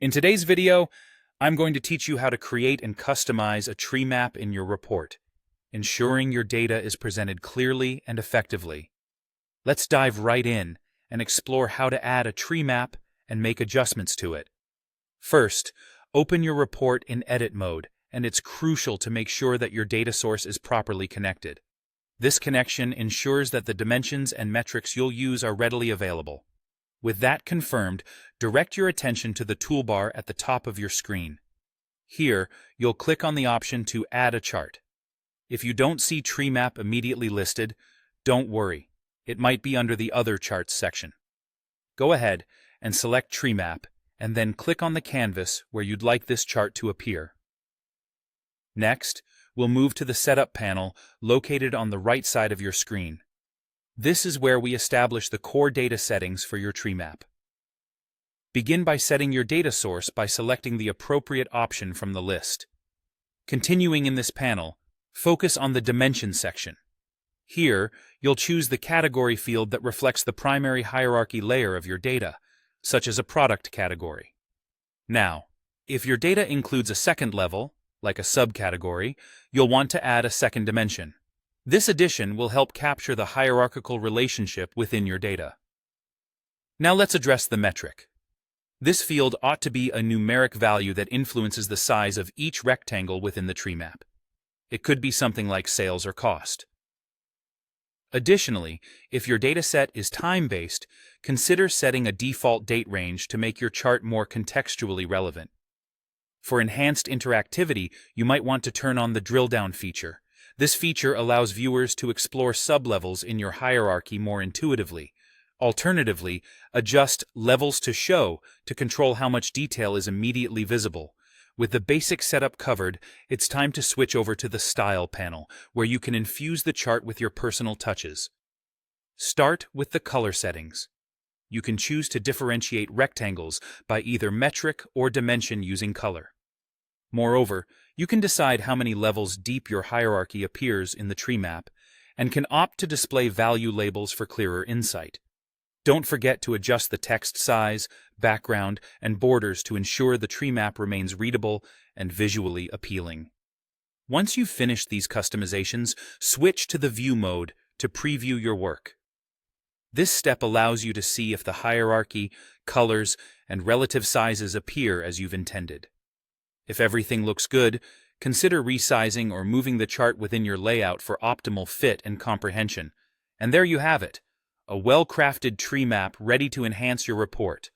In today's video, I'm going to teach you how to create and customize a tree map in your report, ensuring your data is presented clearly and effectively. Let's dive right in and explore how to add a tree map and make adjustments to it. First, open your report in edit mode, and it's crucial to make sure that your data source is properly connected. This connection ensures that the dimensions and metrics you'll use are readily available. With that confirmed, direct your attention to the toolbar at the top of your screen. Here, you'll click on the option to Add a Chart. If you don't see Treemap immediately listed, don't worry. It might be under the Other Charts section. Go ahead and select Treemap, and then click on the canvas where you'd like this chart to appear. Next, we'll move to the Setup panel located on the right side of your screen. This is where we establish the core data settings for your tree map. Begin by setting your data source by selecting the appropriate option from the list. Continuing in this panel, focus on the Dimensions section. Here, you'll choose the category field that reflects the primary hierarchy layer of your data, such as a product category. Now, if your data includes a second level, like a subcategory, you'll want to add a second dimension. This addition will help capture the hierarchical relationship within your data. Now let's address the metric. This field ought to be a numeric value that influences the size of each rectangle within the tree map. It could be something like sales or cost. Additionally, if your dataset is time-based, consider setting a default date range to make your chart more contextually relevant. For enhanced interactivity, you might want to turn on the drill-down feature. This feature allows viewers to explore sublevels in your hierarchy more intuitively. Alternatively, adjust Levels to Show to control how much detail is immediately visible. With the basic setup covered, it's time to switch over to the Style panel, where you can infuse the chart with your personal touches. Start with the color settings. You can choose to differentiate rectangles by either metric or dimension using color. Moreover, you can decide how many levels deep your hierarchy appears in the tree map, and can opt to display value labels for clearer insight. Don't forget to adjust the text size, background, and borders to ensure the tree map remains readable and visually appealing. Once you've finished these customizations, switch to the View mode to preview your work. This step allows you to see if the hierarchy, colors, and relative sizes appear as you've intended. If everything looks good, consider resizing or moving the chart within your layout for optimal fit and comprehension. And there you have it, a well-crafted tree map ready to enhance your report.